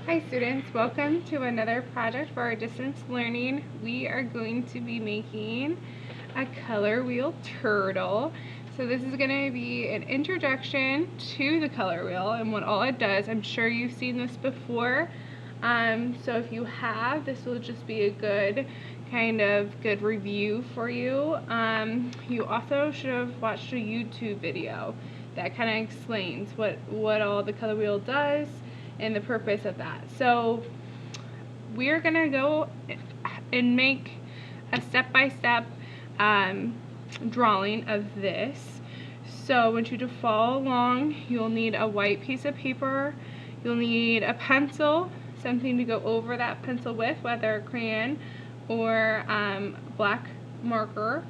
Hi students, welcome to another project for our distance learning. We are going to be making a color wheel turtle. So this is going to be an introduction to the color wheel and what all it does. I'm sure you've seen this before. So if you have, this will just be a good good review for you. You also should have watched a YouTube video that kind of explains what all the color wheel does and the purpose of that. So we're gonna go and make a step-by-step drawing of this. So I want you to follow along. You'll need a white piece of paper. You'll need a pencil, something to go over that pencil with, whether a crayon or black marker.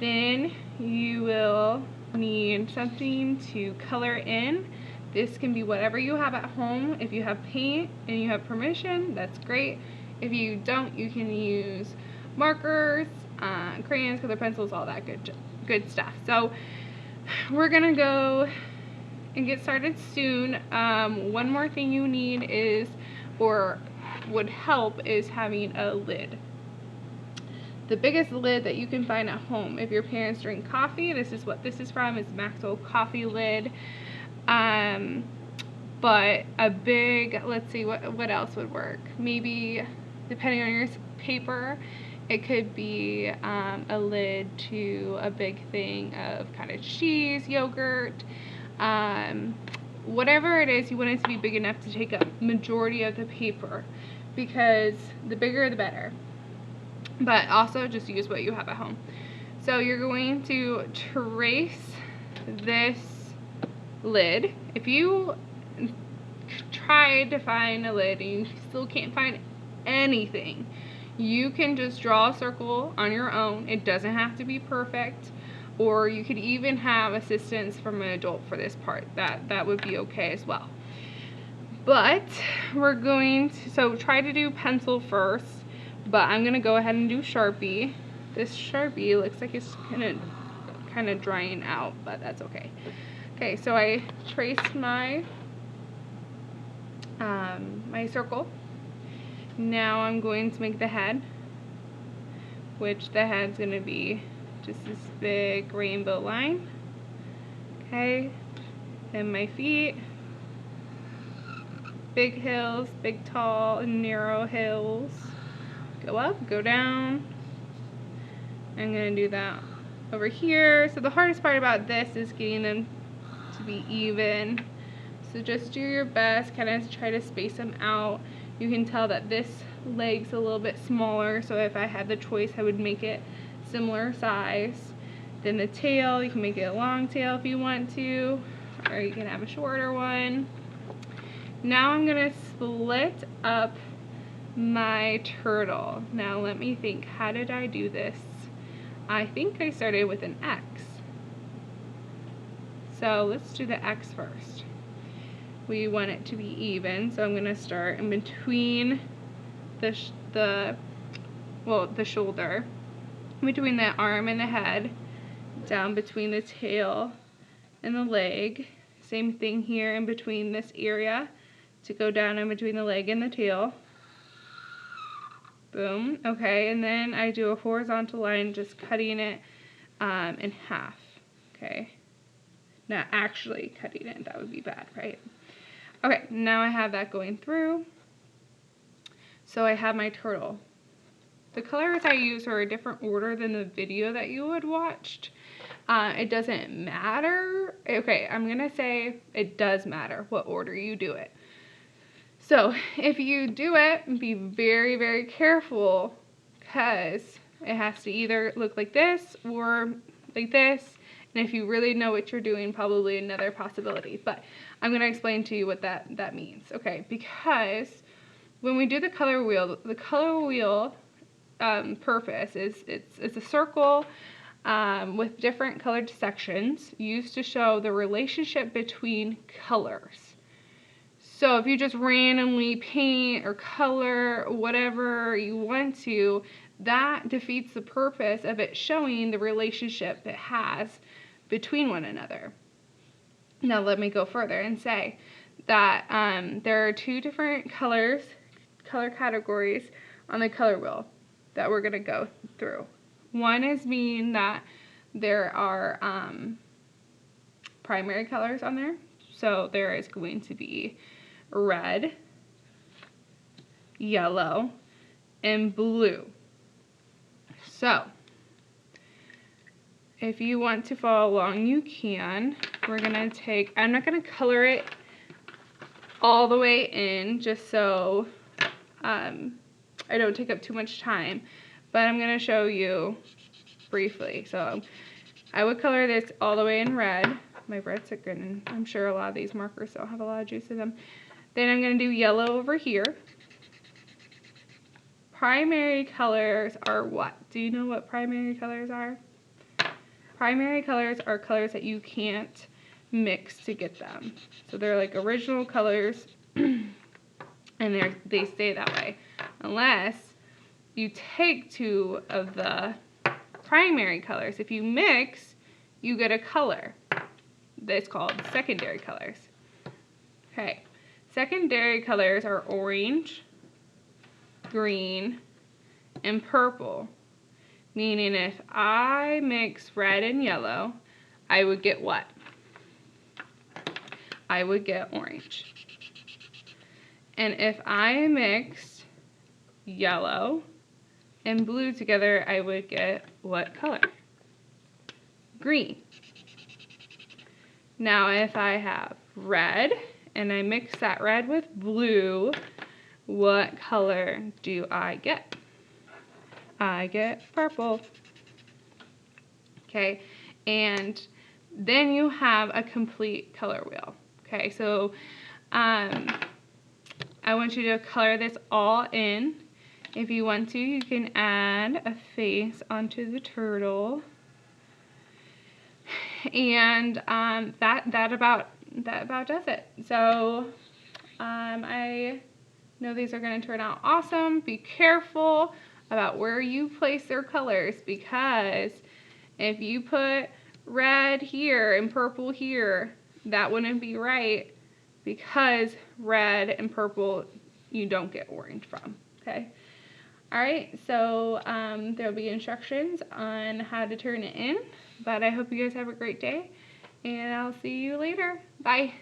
Then you will need something to color in. This can be whatever you have at home. If you have paint and you have permission, that's great. If you don't, you can use markers, crayons, color pencils, all that good stuff. So we're gonna go and get started soon. One more thing you need is, or would help, is having a lid. The biggest lid that you can find at home. If your parents drink coffee, this is what this is from. It's Maxwell coffee lid. But a big, let's see, what else would work? Maybe, depending on your paper, it could be a lid to a big thing of kind of cheese, yogurt, whatever it is, you want it to be big enough to take up majority of the paper, because the bigger the better. But also just use what you have at home. So you're going to trace this lid. If you try to find a lid and you still can't find anything, you can just draw a circle on your own. It doesn't have to be perfect, or you could even have assistance from an adult for this part. That would be okay as well. But we're going to, so try to do pencil first, but I'm gonna go ahead and do Sharpie. This Sharpie looks like it's kind of drying out, but that's okay. Okay, so I traced my my circle. Now I'm going to make the head, which the head's going to be just this big rainbow line. Okay, then my feet, big hills, big tall and narrow hills. Go up, go down. I'm going to do that over here. So the hardest part about this is getting them to be even. So just do your best, kind of try to space them out. You can tell that this leg's a little bit smaller, so if I had the choice, I would make it similar size. Then the tail, you can make it a long tail if you want to, or you can have a shorter one. Now I'm gonna split up my turtle. Now let me think, how did I do this? I think I started with an X. So let's do the X first. We want it to be even, so I'm going to start in between the shoulder, between the arm and the head, down between the tail and the leg. Same thing here in between this area, to go down in between the leg and the tail. Boom. Okay, and then I do a horizontal line, just cutting it in half. Okay. Not actually cutting it, that would be bad, right? Okay, now I have that going through. So I have my turtle. The colors I use are a different order than the video that you had watched. It doesn't matter. Okay, I'm gonna say it does matter what order you do it. So if you do it, be very, very careful, because it has to either look like this or like this. And if you really know what you're doing, probably another possibility. But I'm going to explain to you what that means. Okay, because when we do the color wheel purpose is it's a circle with different colored sections used to show the relationship between colors. So if you just randomly paint or color whatever you want to, that defeats the purpose of it showing the relationship it has between one another. Now let me go further and say that there are two different color categories on the color wheel that we're going to go through. One is mean that there are primary colors on there. So there is going to be red, yellow, and blue. So if you want to follow along, you can. We're going to take, I'm not going to color it all the way in just so I don't take up too much time, but I'm going to show you briefly. So I would color this all the way in red. My bread's good, and I'm sure a lot of these markers don't have a lot of juice in them. Then I'm going to do yellow over here. Primary colors are what? Do you know what primary colors are? Primary colors are colors that you can't mix to get them. So they're like original colors, and they stay that way. Unless you take two of the primary colors. If you mix, you get a color that's called secondary colors. Okay, secondary colors are orange, green, and purple. Meaning if I mix red and yellow, I would get what? I would get orange. And if I mix yellow and blue together, I would get what color? Green. Now if I have red and I mix that red with blue, what color do I get? I get purple. Okay, and then you have a complete color wheel. Okay, so I want you to color this all in. If you want to, you can add a face onto the turtle. And that about does it. So I know these are going to turn out awesome. Be careful about where you place their colors, because if you put red here and purple here, that wouldn't be right, because red and purple you don't get orange from. Okay. Alright, so there'll be instructions on how to turn it in, but I hope you guys have a great day, and I'll see you later. Bye.